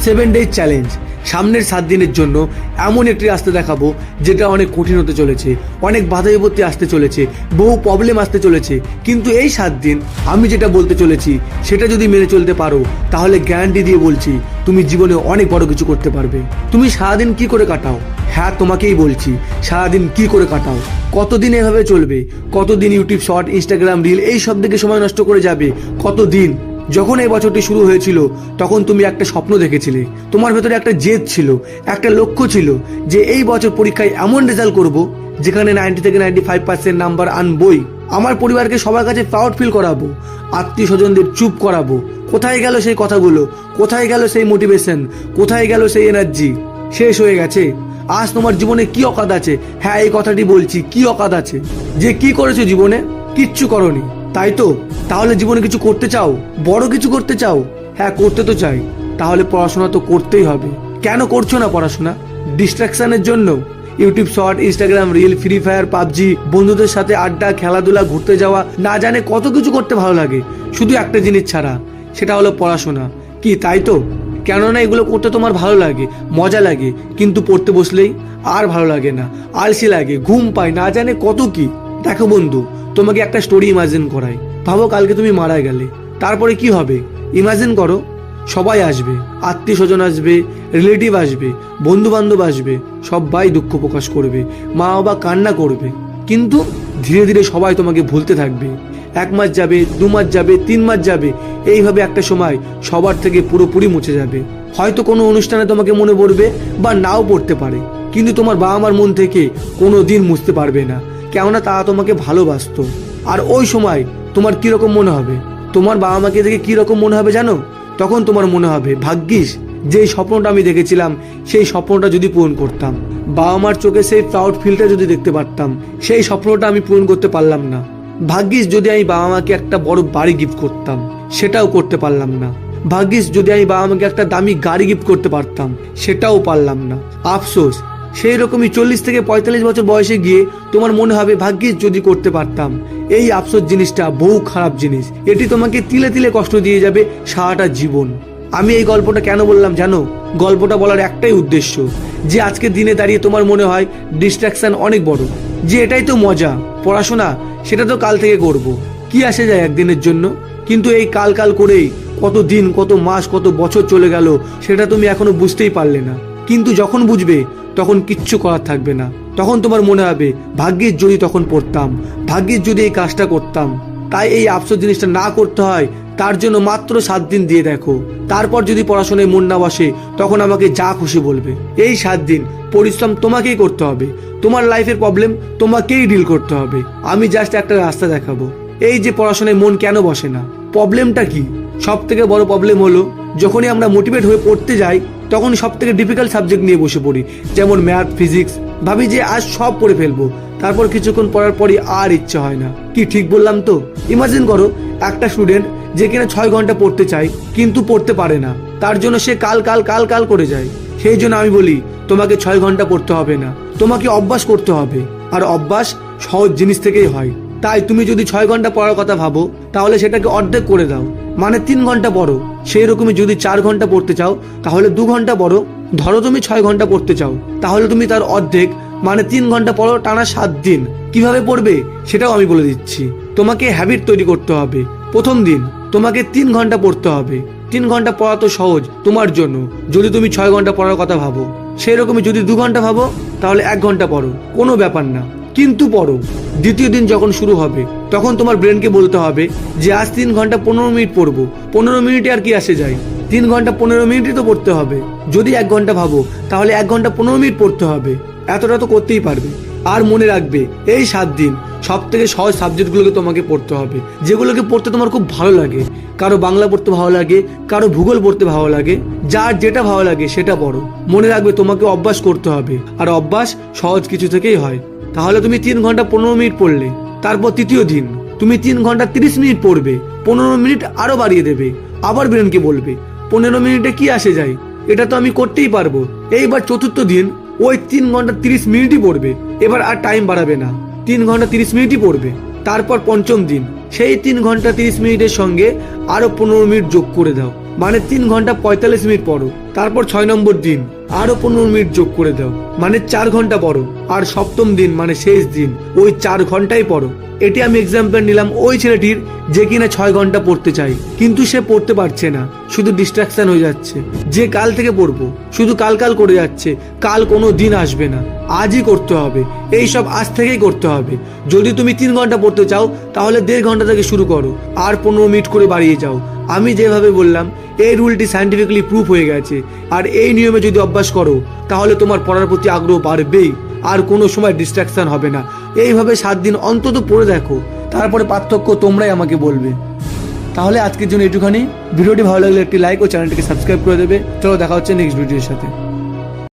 7 days challenge. সামনের 7 দিনের জন্য এমন একটি রাস্তা দেখাবো যেটা অনেক কঠিন হতে চলেছে, অনেক বাধা বিপত্তি আসতে চলেছে, বহু প্রবলেম আসতে চলেছে, কিন্তু এই 7 দিন আমি যেটা বলতে চলেছি সেটা যদি মেনে চলতে পারো তাহলে গ্যারান্টি দিয়ে বলছি তুমি জীবনে অনেক বড় কিছু করতে পারবে। তুমি সারাদিন কি করে কাটাও? হ্যাঁ, তোমাকেই বলছি, সারাদিন কি করে কাটাও? কতদিন এভাবে চলবে? কতদিন ইউটিউব শর্ট, ইনস্টাগ্রাম রিল এই সব দিকে সময় নষ্ট করে যাবে? কতদিন? যখন এই বছরটি শুরু হয়েছিল তখন তুমি একটা স্বপ্ন দেখেছিলে, তোমার ভেতরে একটা জেদ ছিল, একটা লক্ষ্য ছিল যে এই বছর পরীক্ষায় এমন রেজাল্ট করব যেখানে 90 থেকে 95% নাম্বার আনবই, আমার পরিবারকে সবার কাছে প্রাউড ফিল করাবো, আত্মীয় স্বজনদের চুপ করাবো। কোথায় গেল সেই কথাগুলো? কোথায় গেল সেই মোটিভেশন? কোথায় গেল সেই এনার্জি? শেষ হয়ে গেছে। আজ তোমার জীবনে কি অকাদ আছে? হ্যাঁ, এই কথাটি বলছি, কি অকাদ আছে? যে কি করেছো জীবনে? কিচ্ছু করনি, তাই তো? তাহলে জীবনে কিছু করতে চাও? বড় কিছু করতে চাও? হ্যাঁ, করতে তো চাই, তাহলে পড়াশোনা তো করতেই হবে। কেন করছো না পড়াশোনা? ডিস্ট্রাকশনের জন্য? YouTube short, Instagram reel, free fire, PUBG, বন্ধুদের সাথে আড্ডা, খেলাধুলা, ঘুরতে যাওয়া, না জানে কত কিছু করতে ভালো লাগে, শুধু একটা জিনিস ছাড়া, সেটা হলো পড়াশোনা। কি তাই তো? কেননা এগুলো করতে তোমার ভালো লাগে, মজা লাগে, কিন্তু পড়তে বসলেই আর ভালো লাগে না, আলসি লাগে, ঘুম পায়, না জানে কত কি। দেখো বন্ধু, তোমাকে একটা স্টোরি ইমাজিন করাই। ভাবো কালকে তুমি মারা গেলে, তারপরে কি হবে? ইমাজিন করো, সবাই আসবে, আত্মীয় স্বজন আসবে, রিলেটিভ আসবে, বন্ধু বান্ধব আসবে, সবাই দুঃখ প্রকাশ করবে, মা বাবা কান্না করবে, কিন্তু ধীরে ধীরে সবাই তোমাকে ভুলতে থাকবে। 1 মাস যাবে, 2 মাস যাবে, 3 মাস যাবে, এইভাবে একটা সময় সবার থেকে পুরোপুরি মুছে যাবে। হয়তো কোনো অনুষ্ঠানে তোমাকে মনে পড়বে বা নাও পড়তে পারে, কিন্তু তোমার বাবা মার মন থেকে কোনো দিন মুছতে পারবে না, কেননা তারা তোমাকে ভালোবাসতো। আর ওই সময় তোমার কিরকম মনে হবে? তোমার বাবা মাকে দেখে কিরকম মনে হবে জানো? তখন তোমার মনে হবে ভাগ্যিস যেই স্বপ্নটা আমি দেখেছিলাম সেই স্বপ্নটা যদি পূরণ করতাম, বাবা মার চোখে সেই প্রাউড ফিলটা যদি দেখতে পারতাম, সেই স্বপ্নটা আমি পূরণ করতে পারলাম না। ভাগ্যিস যদি আমি বাবা মাকে একটা বড় বাড়ি গিফট করতাম, সেটাও করতে পারলাম না। ভাগ্যিস যদি আমি বাবা মাকে একটা দামি গাড়ি গিফট করতে পারতাম, সেটাও পারলাম না। আফসোস, সেই রকমই 40 থেকে 45 বছর বয়সে গিয়ে তোমার মনে হবে ভাগ্যিস যদি করতে পারতাম। এই আফসোস জিনিসটা বহু খারাপ জিনিস, এটি তোমাকে তিলে তিলে কষ্ট দিয়ে যাবে সারাটা জীবন। আমি এই গল্পটা কেন বললাম জানো? গল্পটা বলার একটাই উদ্দেশ্য, যে আজকে দিনে দাঁড়িয়ে তোমার মনে হয় ডিস্ট্রাকশন অনেক বড়, যে এটাই তো মজা, পড়াশোনা সেটা তো কাল থেকে করব, কি আসে যায় একদিনের জন্য। কিন্তু এই কাল কাল করেই কত দিন, কত মাস, কত বছর চলে গেল, সেটা তুমি এখনো বুঝতেই পারলে না। কিন্তু যখন বুঝবে তখন কিচ্ছু করার থাকবে না, তখন তোমার মনে হবে ভাগ্যিস যদি তখন পড়তাম, ভাগ্যিস যদি এই কাজটা করতাম। তাই এই আফসোস জিনিসটা না করতে হয়, তার জন্য মাত্র 7 দিন দিয়ে দেখো। তারপর যদি পড়াশোনায় মন না বসে তখন আমাকে যা খুশি বলবে। এই 7 দিন পরিশ্রম তোমাকেই করতে হবে, তোমার লাইফের প্রবলেম তোমাকেই ডিল করতে হবে। আমি জাস্ট একটা রাস্তা দেখাবো। এই যে পড়াশোনায় মন কেন বসে না, প্রবলেমটা কি? সব থেকে বড় প্রবলেম হলো যখনই আমরা মোটিভেট হয়ে পড়তে যাই তখন সব থেকে ডিফিকাল্ট সাবজেক্ট নিয়ে বসে পড়ি, যেমন ম্যাথ, ফিজিক্স। ভাবি যে আজ সব পড়ে ফেলবো, তারপর কিছুক্ষণ পড়ার পরই আর ইচ্ছা হয় না। কি ঠিক বললাম তো? ইমাজিন করো একটা স্টুডেন্ট যে কিনা 6 ঘন্টা পড়তে চায় কিন্তু পড়তে পারে না, তার জন্য সে কাল কাল কাল কাল করে যায়। সেই জন্য আমি বলি তোমাকে 6 ঘন্টা পড়তে হবে না, তোমাকে অভ্যাস করতে হবে, আর অভ্যাস সহজ জিনিস থেকেই হয়। তাই তুমি যদি 6 ঘন্টা পড়ার কথা ভাবো তাহলে সেটাকে অর্ধেক করে দাও, মানে 3 ঘন্টা পড়ো। সেই রকমই যদি 4 ঘন্টা পড়তে চাও তাহলে 2 ঘন্টা পড়ো। ধরো তুমি 6 ঘন্টা পড়তে চাও, তাহলে তুমি তার অর্ধেক মানে 3 ঘন্টা পড়ো টানা 7 দিন। কিভাবে পড়বে সেটাও আমি বলে দিচ্ছি। তোমাকে হ্যাবিট তৈরি করতে হবে। প্রথম দিন তোমাকে 3 ঘন্টা পড়তে হবে। 3 ঘন্টা পড়া তো সহজ তোমার জন্য, যদি তুমি 6 ঘন্টা পড়ার কথা ভাবো। সেই রকমই যদি 2 ঘন্টা ভাবো তাহলে 1 ঘন্টা পড়ো, কোনো ব্যাপার না, কিন্তু পড়ো। দ্বিতীয় দিন যখন শুরু হবে তখন তোমার ব্রেনকে বলতে হবে যে আজ 3 ঘন্টা 15 মিনিট পড়বো। 15 মিনিটে আর কি আসে যায়, 3 ঘন্টা 15 মিনিটই তো পড়তে হবে। যদি 1 ঘন্টা ভাবো তাহলে 1 ঘন্টা 15 মিনিট পড়তে হবে, এতটা তো করতেই পারবে। আর মনে রাখবে এই 7 দিন সব থেকে সহজ সাবজেক্টগুলোকে তোমাকে পড়তে হবে, যেগুলোকে পড়তে তোমার খুব ভালো লাগে। কারো বাংলা পড়তে ভালো লাগে, কারো ভূগোল পড়তে ভালো লাগে, যার যেটা ভালো লাগে সেটা পড়ো। মনে রাখবে তোমাকে অভ্যাস করতে হবে, আর অভ্যাস সহজ কিছু থেকেই হয়। তাহলে তুমি 3 ঘন্টা 15 মিনিট পড়লে, তারপর তৃতীয় দিন তুমি 3 ঘন্টা 30 মিনিট পড়বে, 15 মিনিট আরো বাড়িয়ে দেবে। আবার ব্রেনকে বলবে 15 মিনিটে কি আসে যায়, এটা তো আমি করতেই পারবো। এইবার চতুর্থ দিন ওই 3 ঘন্টা 30 মিনিটই পড়বে, এবার আর টাইম বাড়াবে না, 3 ঘন্টা 30 মিনিটই পড়বে। তারপর পঞ্চম দিন সেই 3 ঘন্টা 30 মিনিটের সঙ্গে আরো 15 মিনিট যোগ করে দাও, মানে 3 ঘন্টা 45 মিনিট পড়ো। তারপর 6 নম্বর দিন আরো 15 মিনিট যোগ করে দাও, মানে 4 ঘন্টা পড়ো। আর সপ্তম দিন মানে শেষ দিন ওই 4 ঘন্টাই পড়ো। এটি আমি এক্সাম্পল নিলাম ওই ছেলেটির যে কিনা 6 ঘন্টা পড়তে চাই, কিন্তু সে পড়তে পারছে না, শুধু ডিস্ট্রাকশন হয়ে যাচ্ছে। যে কাল থেকে পড়বো শুধু কাল কাল করে যাচ্ছে, কাল কোনো দিন আসবে না, আজই করতে হবে, এই সব আজ থেকেই করতে হবে। যদি তুমি 3 ঘন্টা পড়তে চাও তাহলে 1.5 ঘন্টা থেকে শুরু করো, আর 15 মিনিট করে বাড়িয়ে যাও। আমি যেভাবে বললাম এই রুলটি সায়েন্টিফিক্যালি প্রুফ হয়ে গেছে, আর এই নিয়মে যদি অভ্যাস করো তাহলে তোমার পড়ার প্রতি আগ্রহ বাড়বেই, আর কোনো সময় ডিস্ট্রাকশন হবে না। এইভাবে 7 দিন অন্তত পড়ে দেখো, তারপরে পার্থক্য তোমরাই আমাকে বলবে। তাহলে আজকের জন্য এটুখানি। ভিডিওটি ভালো লাগলে একটি লাইক ও চ্যানেলটিকে সাবস্ক্রাইব করে দেবে। চলো দেখা হচ্ছে নেক্সট ভিডিওর সাথে।